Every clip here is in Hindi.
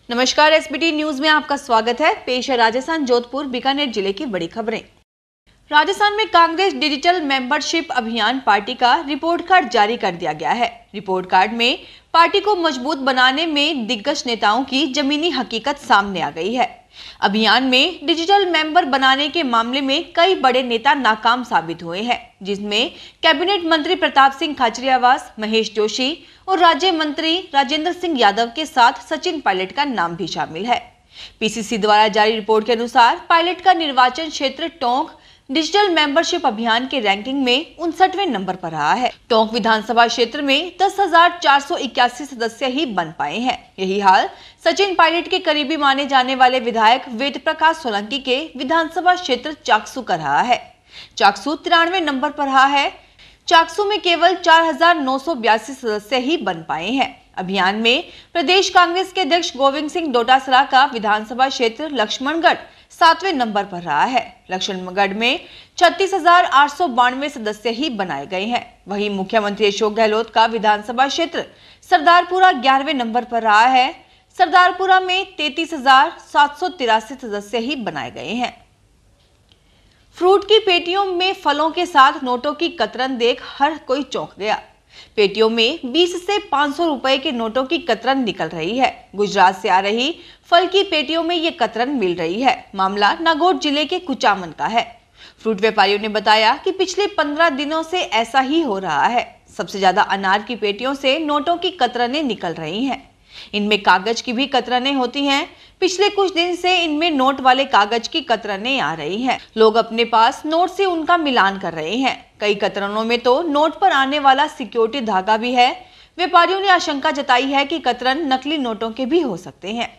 नमस्कार, एसबीटी न्यूज में आपका स्वागत है। पेश है राजस्थान जोधपुर बीकानेर जिले की बड़ी खबरें। राजस्थान में कांग्रेस डिजिटल मेंबरशिप अभियान पार्टी का रिपोर्ट कार्ड जारी कर दिया गया है। रिपोर्ट कार्ड में पार्टी को मजबूत बनाने में दिग्गज नेताओं की जमीनी हकीकत सामने आ गई है। अभियान में डिजिटल मेंबर बनाने के मामले में कई बड़े नेता नाकाम साबित हुए हैं, जिसमें कैबिनेट मंत्री प्रताप सिंह खाचरियावास, महेश जोशी और राज्य मंत्री राजेंद्र सिंह यादव के साथ सचिन पायलट का नाम भी शामिल है। पीसीसी द्वारा जारी रिपोर्ट के अनुसार पायलट का निर्वाचन क्षेत्र टोंक डिजिटल मेंबरशिप अभियान के रैंकिंग में 59वें नंबर पर रहा है। टोंक विधानसभा क्षेत्र में 10,481 सदस्य ही बन पाए हैं। यही हाल सचिन पायलट के करीबी माने जाने वाले विधायक वेद प्रकाश सोलंकी के विधानसभा क्षेत्र चाकसू का रहा है। चाकसू 93वें नंबर पर रहा है। चाकसू में केवल 4,982 सदस्य ही बन पाए हैं। अभियान में प्रदेश कांग्रेस के अध्यक्ष गोविंद सिंह डोटासरा का विधानसभा क्षेत्र लक्ष्मणगढ़ 7वें नंबर पर रहा है। लक्ष्मणगढ़ में 36,892 सदस्य ही बनाए गए हैं। वहीं मुख्यमंत्री अशोक गहलोत का विधानसभा क्षेत्र सरदारपुरा 11वें नंबर पर रहा है। सरदारपुरा में 33,783 सदस्य ही बनाए गए हैं। फ्रूट की पेटियों में फलों के साथ नोटों की कतरन देख हर कोई चौंक गया। पेटियों में 20 से 500 रुपए के नोटों की कतरन निकल रही है। गुजरात से आ रही फल की पेटियों में ये कतरन मिल रही है। मामला नागौर जिले के कुचामन का है। फ्रूट व्यापारियों ने बताया कि पिछले 15 दिनों से ऐसा ही हो रहा है। सबसे ज्यादा अनार की पेटियों से नोटों की कतरनें निकल रही हैं। इनमें कागज की भी कतरनें होती हैं। पिछले कुछ दिन से इनमें नोट वाले कागज की कतरनें आ रही हैं। लोग अपने पास नोट से उनका मिलान कर रहे हैं। कई कतरनों में तो नोट पर आने वाला सिक्योरिटी धागा भी है। व्यापारियों ने आशंका जताई है कि कतरन नकली नोटों के भी हो सकते हैं।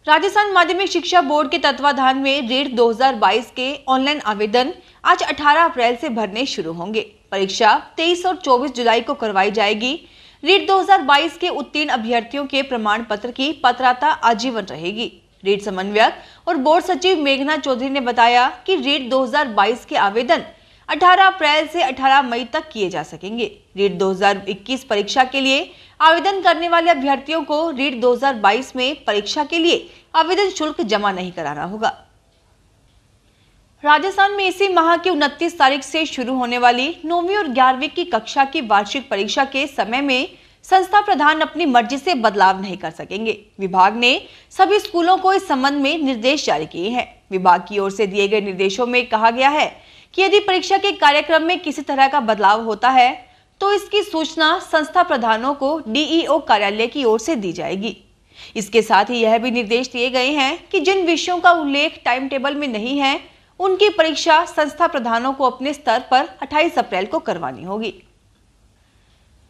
राजस्थान माध्यमिक शिक्षा बोर्ड के तत्वाधान में रीट 2022 के ऑनलाइन आवेदन आज 18 अप्रैल से भरने शुरू होंगे। परीक्षा 23 और 24 जुलाई को करवाई जाएगी। रीट 2022 के उत्तीर्ण अभ्यर्थियों के प्रमाण पत्र की पात्रता आजीवन रहेगी। रीट समन्वयक और बोर्ड सचिव मेघना चौधरी ने बताया कि रीट 2022 के आवेदन 18 अप्रैल से 18 मई तक किए जा सकेंगे। रीट 2021 परीक्षा के लिए आवेदन करने वाले अभ्यर्थियों को रीट 2022 में परीक्षा के लिए आवेदन शुल्क जमा नहीं कराना होगा। राजस्थान में इसी माह की 29 तारीख से शुरू होने वाली 9वीं और 11वीं की कक्षा की वार्षिक परीक्षा के समय में संस्था प्रधान अपनी मर्जी से बदलाव नहीं कर सकेंगे। विभाग ने सभी स्कूलों को इस संबंध में निर्देश जारी किए हैं। विभाग की ओर से दिए गए निर्देशों में कहा गया है कि यदि परीक्षा के कार्यक्रम में किसी तरह का बदलाव होता है तो इसकी सूचना संस्था प्रधानों को डीईओ कार्यालय की ओर से दी जाएगी। इसके साथ ही यह भी निर्देश दिए गए हैं कि जिन विषयों का उल्लेख टाइम टेबल में नहीं है उनकी परीक्षा संस्था प्रधानों को अपने स्तर पर 28 अप्रैल को करवानी होगी।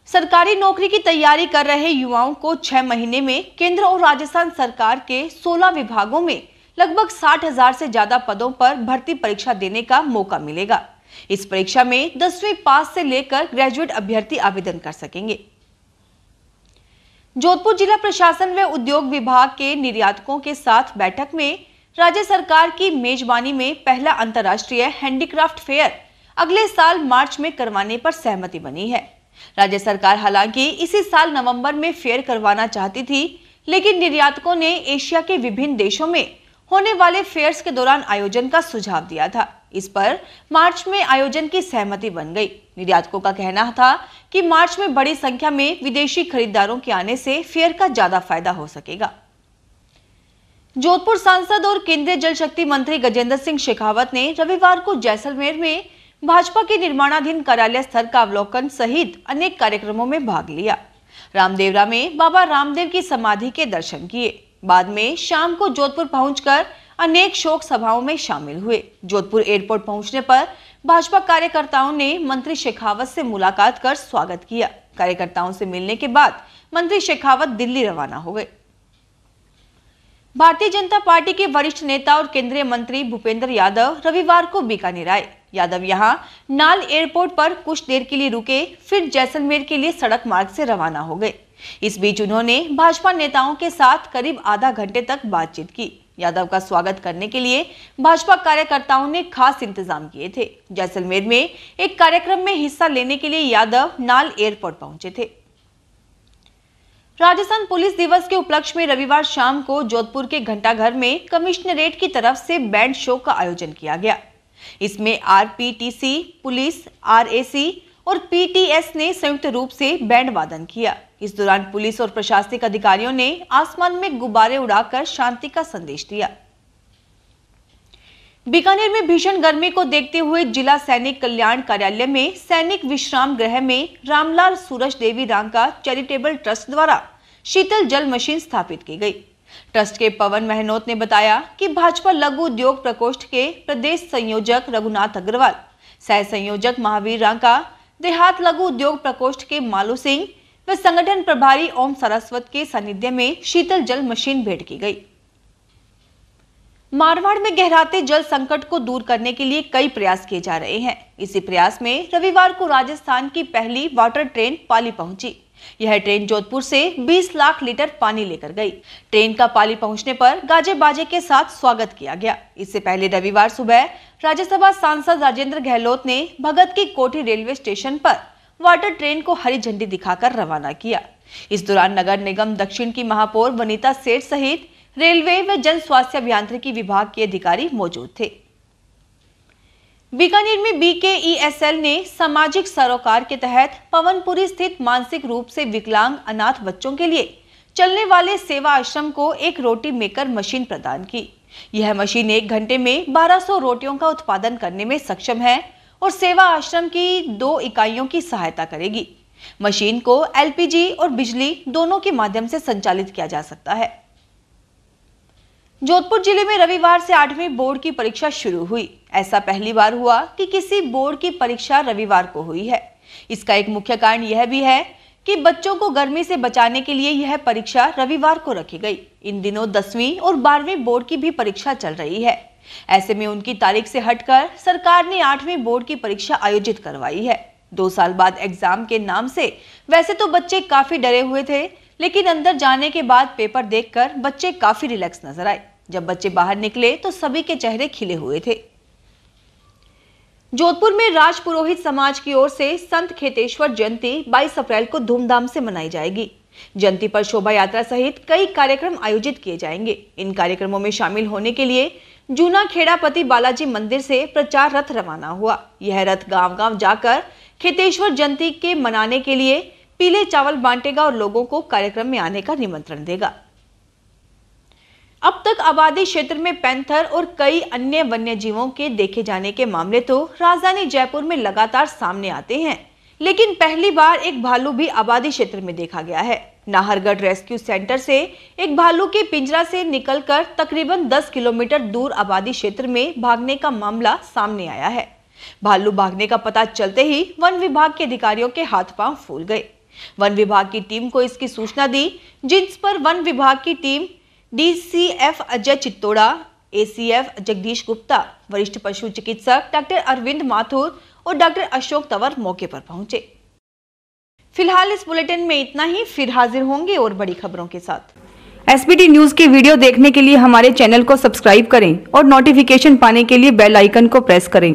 सरकारी नौकरी की तैयारी कर रहे युवाओं को 6 महीने में केंद्र और राजस्थान सरकार के 16 विभागों में लगभग 60,000 से ज्यादा पदों पर भर्ती परीक्षा देने का मौका मिलेगा। इस परीक्षा में 10वीं पास से लेकर ग्रेजुएट अभ्यर्थी आवेदन कर सकेंगे। जोधपुर जिला प्रशासन व उद्योग विभाग के निर्यातकों के साथ बैठक में राज्य सरकार की मेजबानी में पहला अंतर्राष्ट्रीय हैंडीक्राफ्ट फेयर अगले साल मार्च में करवाने पर सहमति बनी है। राज्य सरकार हालांकि इसी साल नवंबर में फेयर करवाना चाहती थी, लेकिन निर्यातकों ने एशिया के विभिन्न देशों में होने वाले फेयर्स के दौरान आयोजन का सुझाव दिया था। इस पर मार्च में आयोजन की सहमति बन गई। निर्यातकों का कहना था कि मार्च में बड़ी संख्या में विदेशी खरीदारों के आने से फेयर का ज्यादा फायदा हो सकेगा। जोधपुर सांसद और केंद्रीय जल शक्ति मंत्री गजेंद्र सिंह शेखावत ने रविवार को जैसलमेर में भाजपा के निर्माणाधीन कार्यालय स्तर का अवलोकन सहित अनेक कार्यक्रमों में भाग लिया। रामदेवरा में बाबा रामदेव की समाधि के दर्शन किए। बाद में शाम को जोधपुर पहुंचकर अनेक शोक सभाओं में शामिल हुए। जोधपुर एयरपोर्ट पहुंचने पर भाजपा कार्यकर्ताओं ने मंत्री शेखावत से मुलाकात कर स्वागत किया। कार्यकर्ताओं से मिलने के बाद मंत्री शेखावत दिल्ली रवाना हो गए। भारतीय जनता पार्टी के वरिष्ठ नेता और केंद्रीय मंत्री भूपेंद्र यादव रविवार को बीकानेर आए। यादव यहां नाल एयरपोर्ट पर कुछ देर के लिए रुके, फिर जैसलमेर के लिए सड़क मार्ग से रवाना हो गए। इस बीच उन्होंने भाजपा नेताओं के साथ करीब आधा घंटे तक बातचीत की। यादव का स्वागत करने के लिए भाजपा कार्यकर्ताओं ने खास इंतजाम किए थे। जैसलमेर में एक कार्यक्रम में हिस्सा लेने के लिए यादव नाल एयरपोर्ट पहुंचे थे। राजस्थान पुलिस दिवस के उपलक्ष्य में रविवार शाम को जोधपुर के घंटाघर में कमिश्नरेट की तरफ से बैंड शो का आयोजन किया गया। इसमें आरपीटीसी, पुलिस, आरएसी और पीटीएस ने संयुक्त रूप से बैंड वादन किया। इस दौरान पुलिस और प्रशासनिक अधिकारियों ने आसमान में गुब्बारे उड़ाकर शांति का संदेश दिया। बीकानेर में भीषण गर्मी को देखते हुए जिला सैनिक कल्याण कार्यालय में सैनिक विश्राम गृह में रामलाल सूरज देवी रांका चैरिटेबल ट्रस्ट द्वारा शीतल जल मशीन स्थापित की गई। ट्रस्ट के पवन महनोत ने बताया कि भाजपा लघु उद्योग प्रकोष्ठ के प्रदेश संयोजक रघुनाथ अग्रवाल, सह संयोजक महावीर रांका, देहात लघु उद्योग प्रकोष्ठ के मालू सिंह व संगठन प्रभारी ओम सरस्वत के सानिध्य में शीतल जल मशीन भेंट की गई। मारवाड़ में गहराते जल संकट को दूर करने के लिए कई प्रयास किए जा रहे हैं। इसी प्रयास में रविवार को राजस्थान की पहली वाटर ट्रेन पाली पहुंची। यह ट्रेन जोधपुर से 20 लाख लीटर पानी लेकर गई। ट्रेन का पाली पहुंचने पर गाजे बाजे के साथ स्वागत किया गया। इससे पहले रविवार सुबह राज्यसभा सांसद राजेंद्र गहलोत ने भगत की कोठी रेलवे स्टेशन पर वाटर ट्रेन को हरी झंडी दिखाकर रवाना किया। इस दौरान नगर निगम दक्षिण की महापौर वनीता सेठ सहित रेलवे व जन स्वास्थ्य अभियांत्रिकी विभाग के अधिकारी मौजूद थे। बीकानेर में BKESL ने सामाजिक सरोकार के तहत पवनपुरी स्थित मानसिक रूप से विकलांग अनाथ बच्चों के लिए चलने वाले सेवा आश्रम को एक रोटी मेकर मशीन प्रदान की। यह मशीन 1 घंटे में 1200 रोटियों का उत्पादन करने में सक्षम है और सेवा आश्रम की 2 इकाइयों की सहायता करेगी। मशीन को LPG और बिजली दोनों के माध्यम से संचालित किया जा सकता है। जोधपुर जिले में रविवार से 8वीं बोर्ड की परीक्षा शुरू हुई। ऐसा पहली बार हुआ कि किसी बोर्ड की परीक्षा रविवार को हुई है। इसका एक मुख्य कारण यह भी है कि बच्चों को गर्मी से बचाने के लिए यह परीक्षा रविवार को रखी गई। इन दिनों 10वीं और 12वीं बोर्ड की भी परीक्षा चल रही है। ऐसे में उनकी तारीख से हटकर सरकार ने 8वीं बोर्ड की परीक्षा आयोजित करवाई है। 2 साल बाद एग्जाम के नाम से वैसे तो बच्चे काफी डरे हुए थे, लेकिन अंदर जाने के बाद पेपर देखकर बच्चे काफी रिलैक्स नजर आए। जब बच्चे बाहर निकले तो सभी के चेहरे खिले हुए थे। जोधपुर में राजपुरोहित समाज की ओर से संत खेतेश्वर जयंती 22 अप्रैल को धूमधाम से मनाई जाएगी। जयंती पर शोभा यात्रा सहित कई कार्यक्रम आयोजित किए जाएंगे। इन कार्यक्रमों में शामिल होने के लिए जूना खेड़ापति बालाजी मंदिर से प्रचार रथ रवाना हुआ। यह रथ गांव-गांव जाकर खेतेश्वर जयंती के मनाने के लिए पीले चावल बांटेगा और लोगों को कार्यक्रम में आने का निमंत्रण देगा। अब तक आबादी क्षेत्र में पैंथर और कई अन्य वन्य जीवों के देखे जाने के मामले तो राजधानी जयपुर में लगातार सामने आते हैं, लेकिन पहली बार एक भालू भी आबादी क्षेत्र में देखा गया है। नाहरगढ़ रेस्क्यू सेंटर से एक भालू के पिंजरा से निकलकर तकरीबन 10 किलोमीटर दूर आबादी क्षेत्र में भागने का मामला सामने आया है। भालू भागने का पता चलते ही वन विभाग के अधिकारियों के हाथ पांव फूल गए। वन विभाग की टीम को इसकी सूचना दी, जिस पर वन विभाग की team DCF Ajay Chittora, ACF Jagdish Gupta, वरिष्ठ पशु चिकित्सक डॉक्टर अरविंद माथुर और डॉक्टर अशोक तंवर मौके पर पहुंचे। फिलहाल इस बुलेटिन में इतना ही। फिर हाजिर होंगे और बड़ी खबरों के साथ। SBT न्यूज के वीडियो देखने के लिए हमारे चैनल को सब्सक्राइब करें और नोटिफिकेशन पाने के लिए बेल आइकन को प्रेस करें।